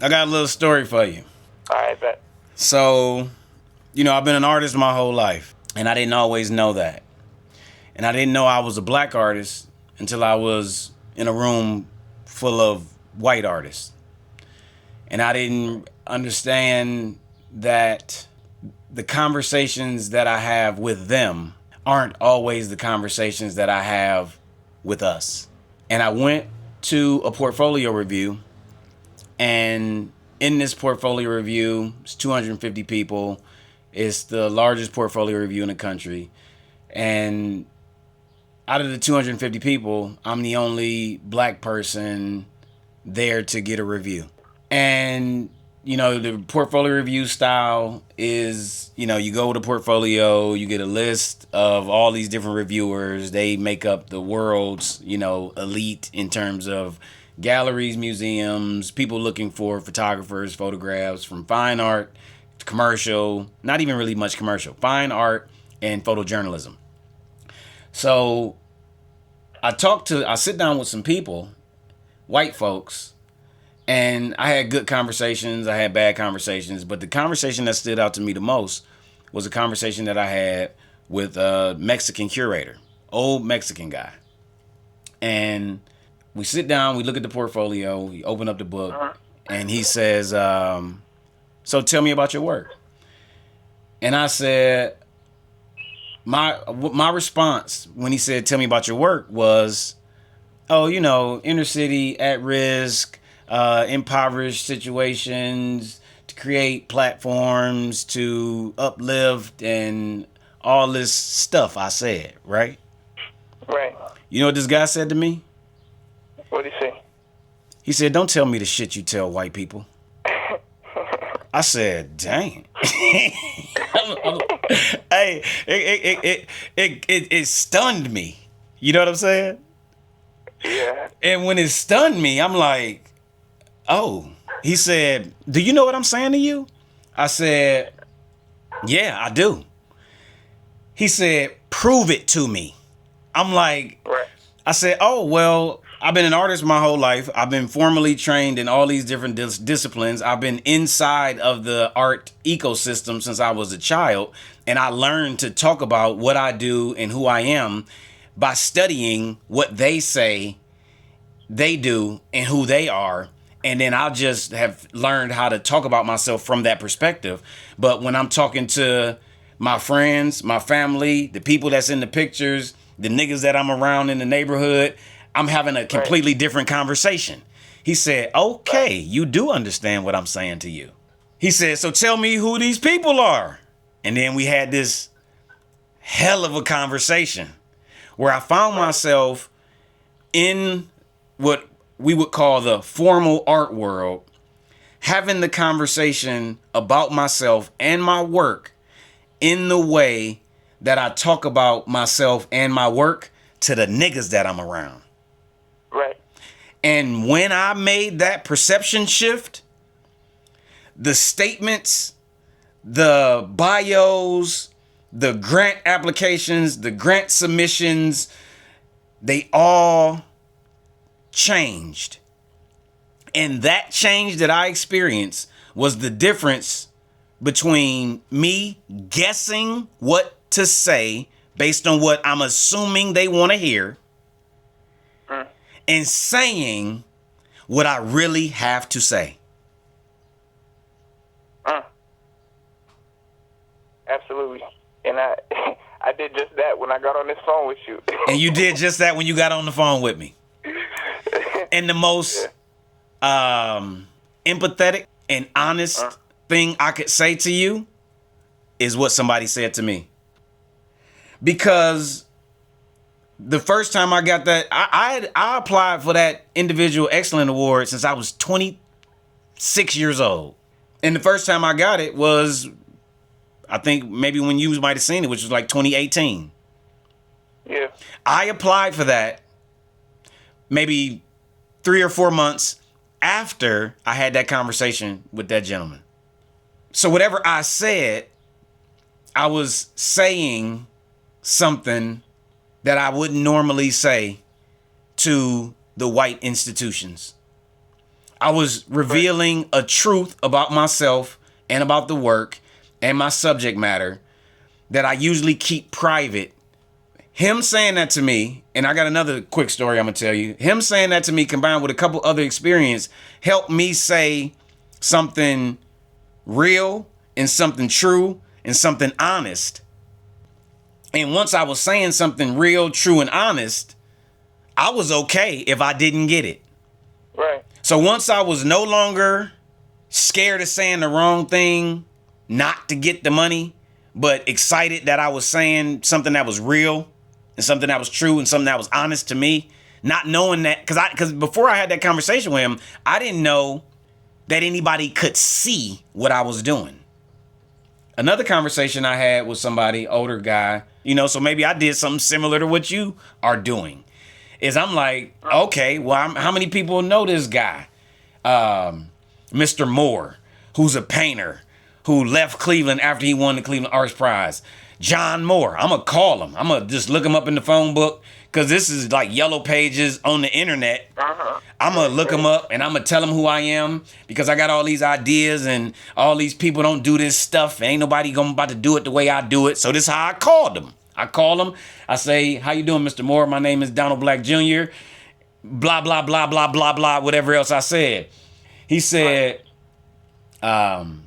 I got a little story for you. All right, bet. So, I've been an artist my whole life, and I didn't always know that. And I didn't know I was a black artist until I was in a room full of white artists. And I didn't understand that the conversations that I have with them aren't always the conversations that I have with us. And I went to a portfolio review, and in this portfolio review, it's 250 people. It's the largest portfolio review in the country. And out of the 250 people, I'm the only black person there to get a review. And the portfolio review style is, you go to portfolio, you get a list of all these different reviewers. They make up the world's, elite in terms of galleries, museums, people looking for photographers, photographs from fine art to commercial, not even really much commercial, fine art and photojournalism. So I sit down with some people, white folks, and I had good conversations. I had bad conversations, but the conversation that stood out to me the most was a conversation that I had with a Mexican curator, old Mexican guy. And we sit down, we look at the portfolio, we open up the book, and he says, "So tell me about your work." And I said, my response when he said, "Tell me about your work," was, "Oh, inner city, at risk, impoverished situations, to create platforms to uplift and all this stuff," I said, right? Right. You know what this guy said to me? What do you say? He said, "Don't tell me the shit you tell white people." I said, "Dang." Hey, it stunned me. You know what I'm saying? Yeah. And when it stunned me, I'm like, "Oh." He said, "Do you know what I'm saying to you?" I said, "Yeah, I do." He said, "Prove it to me." I'm like, Right. I said, "Oh, well, I've been an artist my whole life. I've been formally trained in all these different disciplines. I've been inside of the art ecosystem since I was a child. And I learned to talk about what I do and who I am by studying what they say they do and who they are. And then I just have learned how to talk about myself from that perspective. But when I'm talking to my friends, my family, the people that's in the pictures, the niggas that I'm around in the neighborhood, I'm having a completely different conversation." He said, "Okay, you do understand what I'm saying to you." He said, "So tell me who these people are." And then we had this hell of a conversation where I found myself in what we would call the formal art world, having the conversation about myself and my work in the way that I talk about myself and my work to the niggas that I'm around. Right. And when I made that perception shift, the statements, the bios, the grant applications, the grant submissions, they all changed. And that change that I experienced was the difference between me guessing what to say based on what I'm assuming they want to hear and saying what I really have to say. Absolutely. And I I did just that when I got on this phone with you. And you did just that when you got on the phone with me. And the most empathetic and honest thing I could say to you is what somebody said to me. Because the first time I got that, I applied for that individual excellent award since I was 26 years old. And the first time I got it was, I think maybe when you might have seen it, which was like 2018. Yeah. I applied for that maybe 3 or 4 months after I had that conversation with that gentleman. So whatever I said, I was saying something that I wouldn't normally say to the white institutions I was revealing a truth about myself and about the work and my subject matter that I usually keep private. Him saying that to me, and I got another quick story I'm going to tell you. Him saying that to me combined with a couple other experience helped me say something real and something true and something honest. And once I was saying something real, true, and honest, I was okay if I didn't get it. Right. So once I was no longer scared of saying the wrong thing, not to get the money, but excited that I was saying something that was real and something that was true and something that was honest to me, not knowing that, because before I had that conversation with him, I didn't know that anybody could see what I was doing. Another conversation I had with somebody, older guy, so maybe I did something similar to what you are doing, is I'm like, okay, well, how many people know this guy? Mr. Moore, who's a painter, who left Cleveland after he won the Cleveland Arts Prize. John Moore. I'm going to call him. I'm going to just look him up in the phone book because this is like yellow pages on the internet. I'm going to look him up and I'm going to tell him who I am because I got all these ideas and all these people don't do this stuff. Ain't nobody about to do it the way I do it. So this is how I called him. I call him. I say, how you doing, Mr. Moore? My name is Donald Black Jr. Blah, blah, blah, blah, blah, blah, whatever else I said. He said, I'm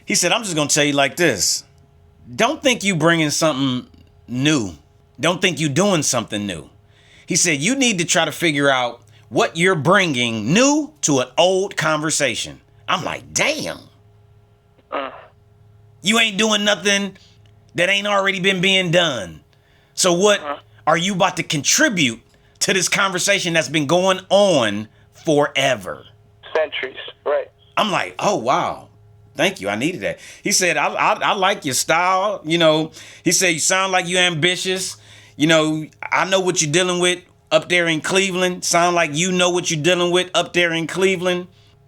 just going to tell you like this. Don't think you bringing something new. Don't think you doing something new. He said, you need to try to figure out what you're bringing new to an old conversation. I'm like, damn. You ain't doing nothing that ain't already been being done. So what are you about to contribute to this conversation that's been going on forever? Centuries, right. I'm like, oh, wow. Thank you. I needed that. He said, I like your style. He said, you sound like you're ambitious. I know what you're dealing with up there in Cleveland. Sound like you know what you're dealing with up there in Cleveland.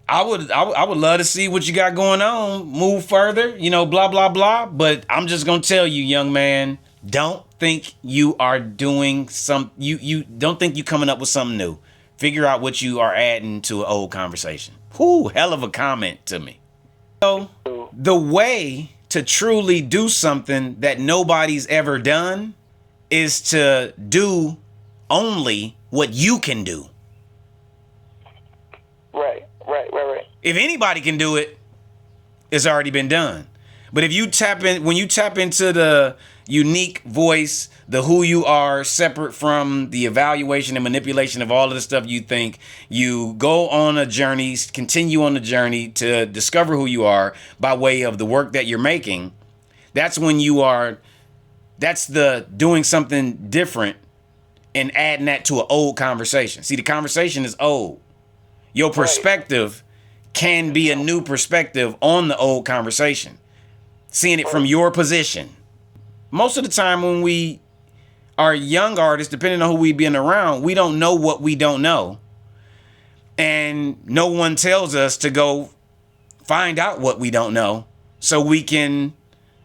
I would love to see what you got going on. Move further, blah, blah, blah. But I'm just going to tell you, young man, don't think you are doing you don't think you coming up with something new. Figure out what you are adding to an old conversation. Whew, hell of a comment to me. So the way to truly do something that nobody's ever done is to do only what you can do. Right. If anybody can do it, it's already been done. But if when you tap into the unique voice, the who you are, separate from the evaluation and manipulation of all of the stuff you think, you go on a journey, continue on the journey to discover who you are by way of the work that you're making. That's when that's the doing something different and adding that to an old conversation. See, the conversation is old. Your perspective can be a new perspective on the old conversation. Seeing it from your position. Most of the time when we are young artists, depending on who we been around, we don't know what we don't know. And no one tells us to go find out what we don't know so we can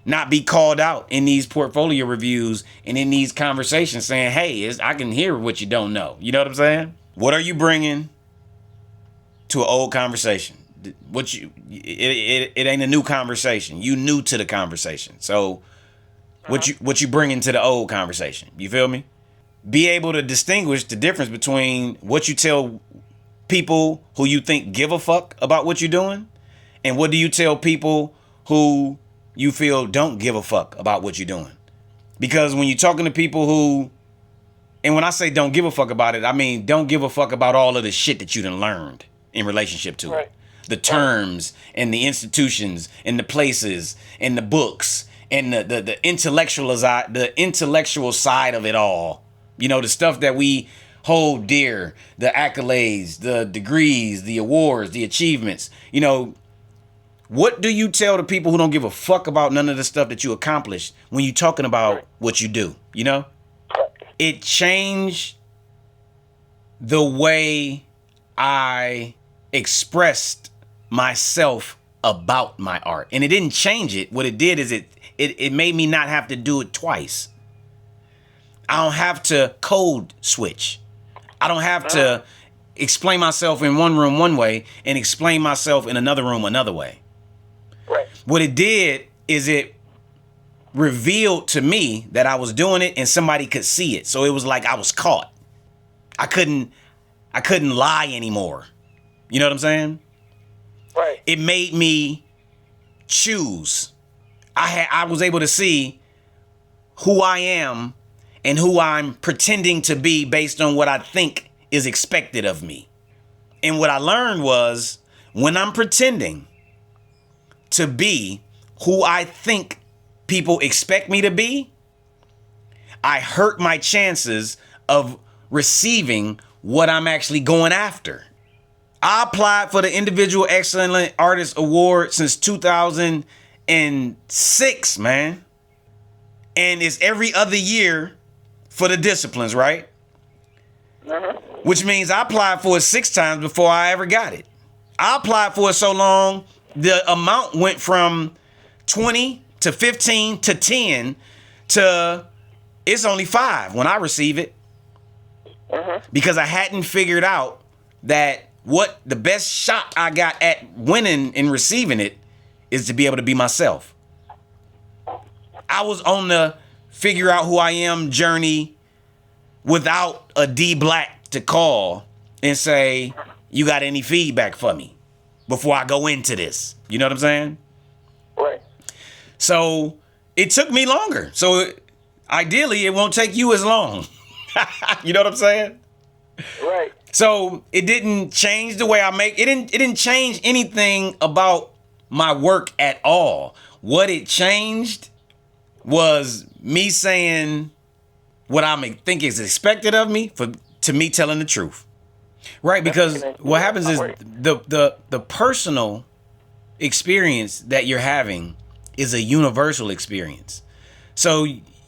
not be called out in these portfolio reviews and in these conversations saying, hey, I can hear what you don't know. You know what I'm saying? What are you bringing to an old conversation? It ain't a new conversation. You new to the conversation. So what you bringing to the old conversation? You feel me? Be able to distinguish the difference between what you tell people who you think give a fuck about what you're doing, and what do you tell people who you feel don't give a fuck about what you're doing. Because when you're talking to people who, and when I say don't give a fuck about it, I mean don't give a fuck about all of the shit that you done learned in relationship to it. The terms and the institutions and the places and the books and the intellectual side of it all. The stuff that we hold dear, the accolades, the degrees, the awards, the achievements. What do you tell the people who don't give a fuck about none of the stuff that you accomplished when you're talking about what you do? It changed the way I expressed myself about my art. And it didn't change it. What it did is it made me not have to do it twice. I don't have to code switch. I don't have to explain myself in one room one way and explain myself in another room another way. Right. What it did is it revealed to me that I was doing it and somebody could see it. So it was like I was caught. I couldn't lie anymore. You know what I'm saying? Right. It made me choose. I was able to see who I am and who I'm pretending to be based on what I think is expected of me. And what I learned was when I'm pretending to be who I think people expect me to be, I hurt my chances of receiving what I'm actually going after. I applied for the Individual Excellent Artist Award since 2006, man. And it's every other year for the disciplines, right? Which means I applied for it 6 times before I ever got it. I applied for it so long, the amount went from 20 to 15 to 10 to it's only 5 when I receive it. Because I hadn't figured out that what the best shot I got at winning and receiving it is to be able to be myself. I was on the figure out who I am journey without a D Black to call and say, you got any feedback for me before I go into this? You know what I'm saying? Right. So it took me longer. So ideally, it won't take you as long. You know what I'm saying? Right. So it didn't change the way I make it. Didn't change anything about my work at all. What it changed was me saying what I think is expected of me to me telling the truth. Right? Because what happens is the personal experience that you're having is a universal experience. So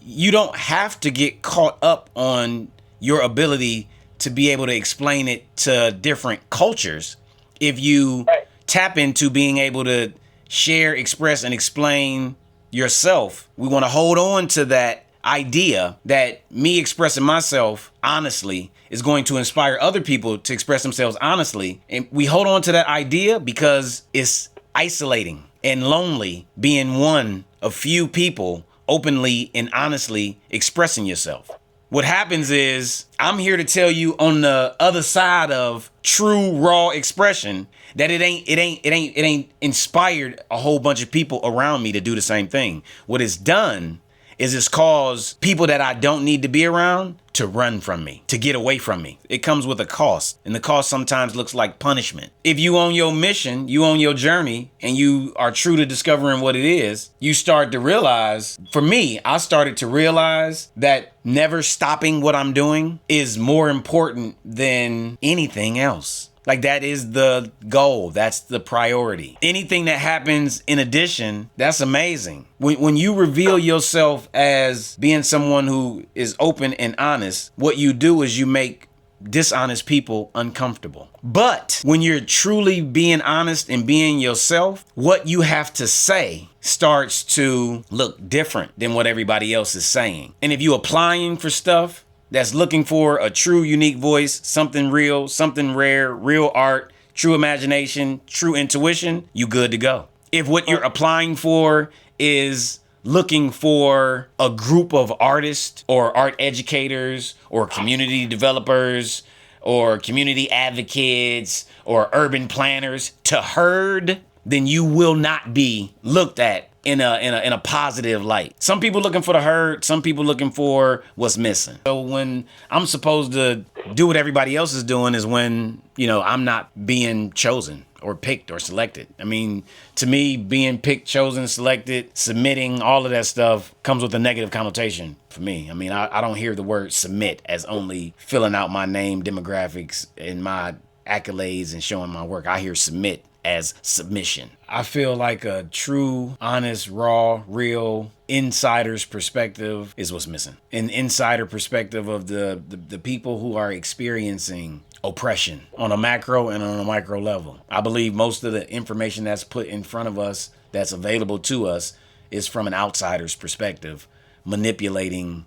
you don't have to get caught up on your ability to be able to explain it to different cultures. If you tap into being able to share, express, and explain yourself, we want to hold on to that idea that me expressing myself honestly is going to inspire other people to express themselves honestly. And we hold on to that idea because it's isolating and lonely being one of few people openly and honestly expressing yourself. What happens is I'm here to tell you on the other side of true raw expression that it ain't inspired a whole bunch of people around me to do the same thing. What it's done is it's caused people that I don't need to be around to run from me, to get away from me. It comes with a cost, and the cost sometimes looks like punishment. If you on your mission, you on your journey, and you are true to discovering what it is, you start to realize, for me, I started to realize that never stopping what I'm doing is more important than anything else. Like that is the goal. That's the priority. Anything that happens in addition, that's amazing. When you reveal yourself as being someone who is open and honest, what you do is you make dishonest people uncomfortable. But when you're truly being honest and being yourself, what you have to say starts to look different than what everybody else is saying. And if you're applying for stuff that's looking for a true, unique voice, something real, something rare, real art, true imagination, true intuition, you good to go. If what you're applying for is looking for a group of artists or art educators or community developers or community advocates or urban planners to herd, then you will not be looked at in a positive light. Some people looking for the herd, some people looking for what's missing. So when I'm supposed to do what everybody else is doing is when, I'm not being chosen or picked or selected. I mean, to me, being picked, chosen, selected, submitting, all of that stuff comes with a negative connotation for me. I mean, I don't hear the word submit as only filling out my name, demographics, and my accolades and showing my work. I hear submit as submission. I feel like a true, honest, raw, real insider's perspective is what's missing. An insider perspective of the people who are experiencing oppression on a macro and on a micro level. I believe most of the information that's put in front of us, that's available to us, is from an outsider's perspective, manipulating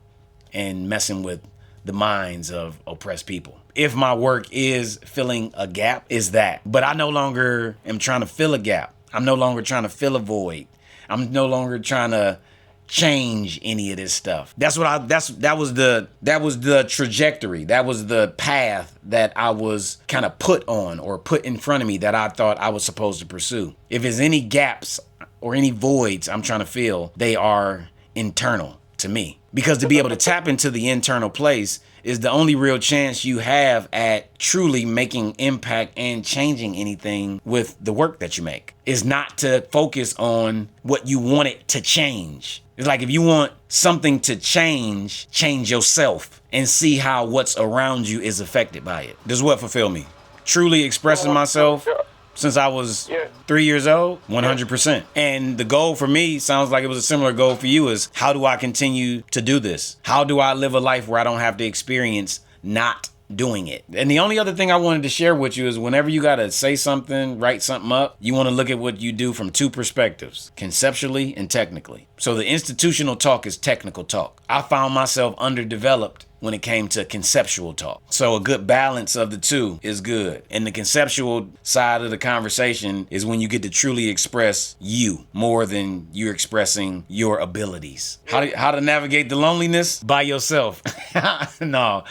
and messing with the minds of oppressed people. If my work is filling a gap, is that. But I no longer am trying to fill a gap. I'm no longer trying to fill a void. I'm no longer trying to change any of this stuff. That was the trajectory. That was the path that I was kind of put on or put in front of me that I thought I was supposed to pursue. If there's any gaps or any voids I'm trying to fill, they are internal to me. Because to be able to tap into the internal place is the only real chance you have at truly making impact and changing anything with the work that you make. Is not to focus on what you want it to change. It's like if you want something to change yourself and see how what's around you is affected by it. This is what fulfilled me. Truly expressing myself since I was 3 years old, 100%. And the goal for me sounds like it was a similar goal for you is how do I continue to do this? How do I live a life where I don't have to experience not doing it? And the only other thing I wanted to share with you is whenever you got to say something, write something up, you want to look at what you do from two perspectives, conceptually and technically. So the institutional talk is technical talk. I found myself underdeveloped when it came to conceptual talk. So a good balance of the two is good. And the conceptual side of the conversation is when you get to truly express you more than you're expressing your abilities. How to navigate the loneliness? By yourself. No.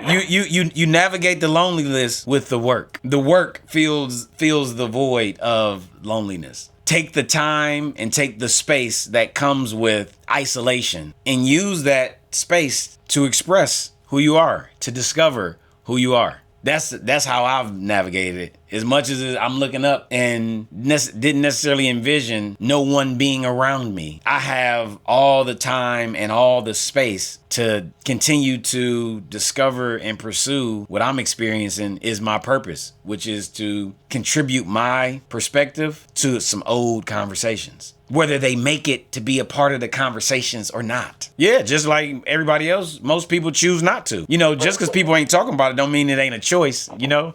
You navigate the loneliness with the work. The work fills the void of loneliness. Take the time and take the space that comes with isolation and use that space to express who you are, to discover who you are. That's how I've navigated it. As much as I'm looking up and didn't necessarily envision no one being around me, I have all the time and all the space to continue to discover and pursue what I'm experiencing is my purpose, which is to contribute my perspective to some old conversations, whether they make it to be a part of the conversations or not. Yeah, just like everybody else, most people choose not to. Just because people ain't talking about it don't mean it ain't a choice,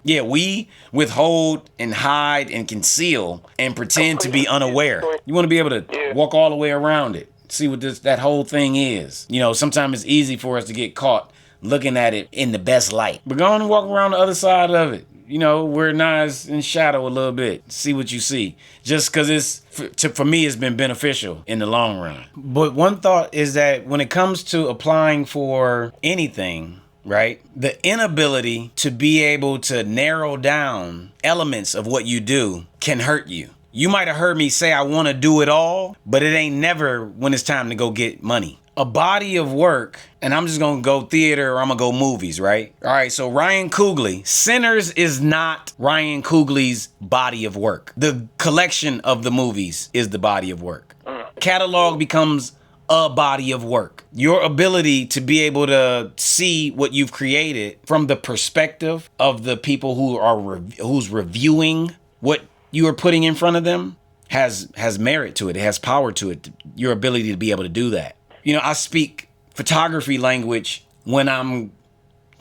Yeah, we withhold and hide and conceal and pretend to be unaware. You want to be able to walk all the way around it. See what that whole thing is. Sometimes it's easy for us to get caught looking at it in the best light. But go on and walk around the other side of it. Where it lies in shadow a little bit. See what you see. Just because for me, it's been beneficial in the long run. But one thought is that when it comes to applying for anything, right? The inability to be able to narrow down elements of what you do can hurt you. You might have heard me say I want to do it all, but it ain't never when it's time to go get money. A body of work, and I'm just going to go theater or I'm going to go movies, right? All right, so Ryan Coogler, Sinners is not Ryan Coogler's body of work. The collection of the movies is the body of work. Catalog becomes a body of work. Your ability to be able to see what you've created from the perspective of the people who's reviewing what you are putting in front of them has merit to it. It has power to it. Your ability to be able to do that. I speak photography language when I'm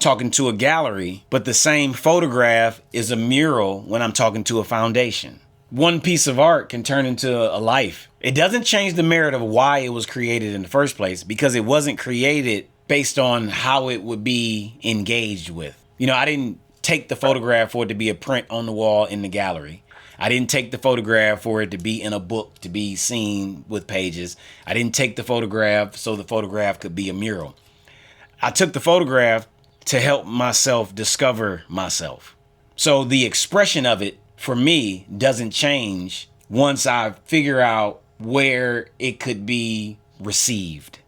talking to a gallery, but the same photograph is a mural when I'm talking to a foundation. One piece of art can turn into a life. It doesn't change the merit of why it was created in the first place, because it wasn't created based on how it would be engaged with. I didn't take the photograph for it to be a print on the wall in the gallery. I didn't take the photograph for it to be in a book to be seen with pages. I didn't take the photograph so the photograph could be a mural. I took the photograph to help myself discover myself. So the expression of it for me doesn't change once I figure out where it could be received.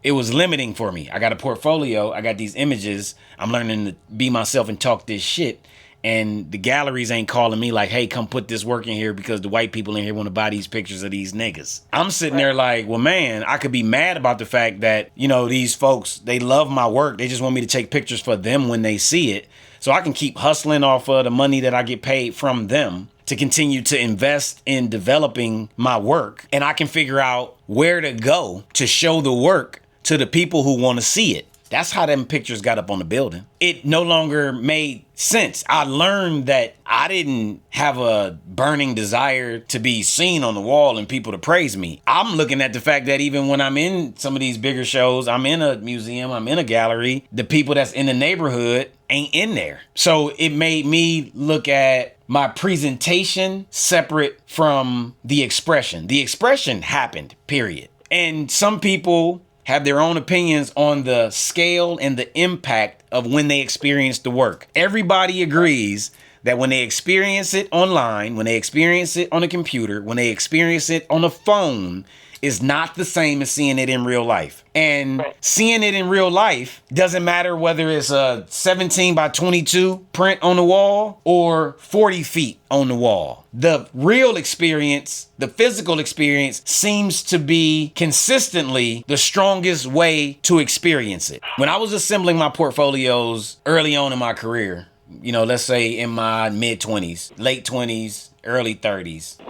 It was limiting for me. I got a portfolio. I got these images. I'm learning to be myself and talk this shit. And the galleries ain't calling me like, hey, come put this work in here because the white people in here want to buy these pictures of these niggas. I'm sitting there like, well, man, I could be mad about the fact that, these folks, they love my work. They just want me to take pictures for them when they see it. So I can keep hustling off of the money that I get paid from them to continue to invest in developing my work. And I can figure out where to go to show the work to the people who want to see it. That's how them pictures got up on the building. It no longer made sense. I learned that I didn't have a burning desire to be seen on the wall and people to praise me. I'm looking at the fact that even when I'm in some of these bigger shows, I'm in a museum, I'm in a gallery, the people that's in the neighborhood ain't in there. So it made me look at my presentation separate from the expression. The expression happened, period. And some people have their own opinions on the scale and the impact of when they experience the work. Everybody agrees that when they experience it online, when they experience it on a computer, when they experience it on a phone, is not the same as seeing it in real life. And seeing it in real life doesn't matter whether it's a 17 by 22 print on the wall or 40 feet on the wall. The real experience, the physical experience, seems to be consistently the strongest way to experience it. When I was assembling my portfolios early on in my career, you know, let's say in my mid 20s, late 20s, early 30s,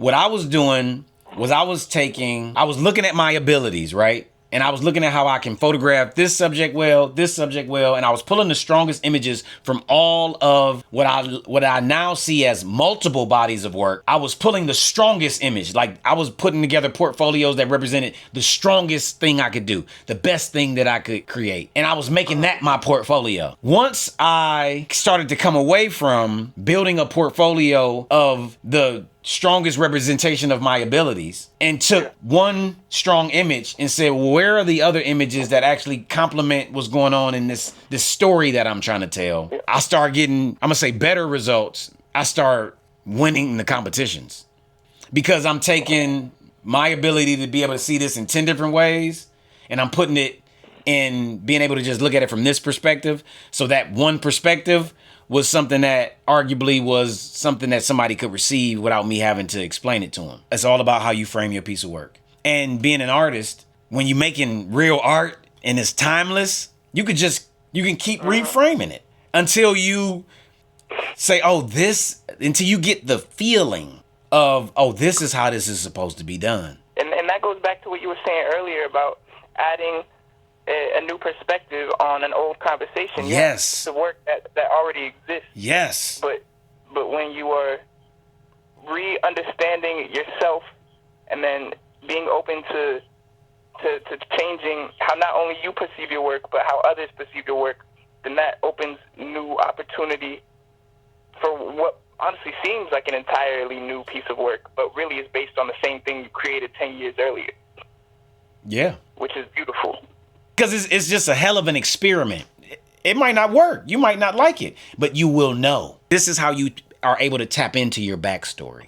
what I was doing was I was looking at my abilities, right? And I was looking at how I can photograph this subject well, and I was pulling the strongest images from all of what I now see as multiple bodies of work. I was pulling the strongest image. Like I was putting together portfolios that represented the strongest thing I could do, the best thing that I could create. And I was making that my portfolio. Once I started to come away from building a portfolio of the strongest representation of my abilities and took one strong image and said, well, where are the other images that actually complement what's going on in this story that I'm trying to tell? I start getting, I'm gonna say, better results. I start winning the competitions because I'm taking my ability to be able to see this in 10 different ways and I'm putting it in being able to just look at it from this perspective. So that one perspective was something that arguably was something that somebody could receive without me having to explain it to them. It's all about how you frame your piece of work. And being an artist, when you're making real art and it's timeless, you can keep reframing it until you say, until you get the feeling of, this is how this is supposed to be done. And that goes back to what you were saying earlier about adding a new perspective on an old conversation. Yes. The work that already exists. Yes. But when you are re-understanding yourself and then being open to changing how not only you perceive your work, but how others perceive your work, then that opens new opportunity for what honestly seems like an entirely new piece of work, but really is based on the same thing you created 10 years earlier. Yeah. Which is beautiful. Because it's just a hell of an experiment. It might not work. You might not like it, but you will know. This is how you are able to tap into your backstory.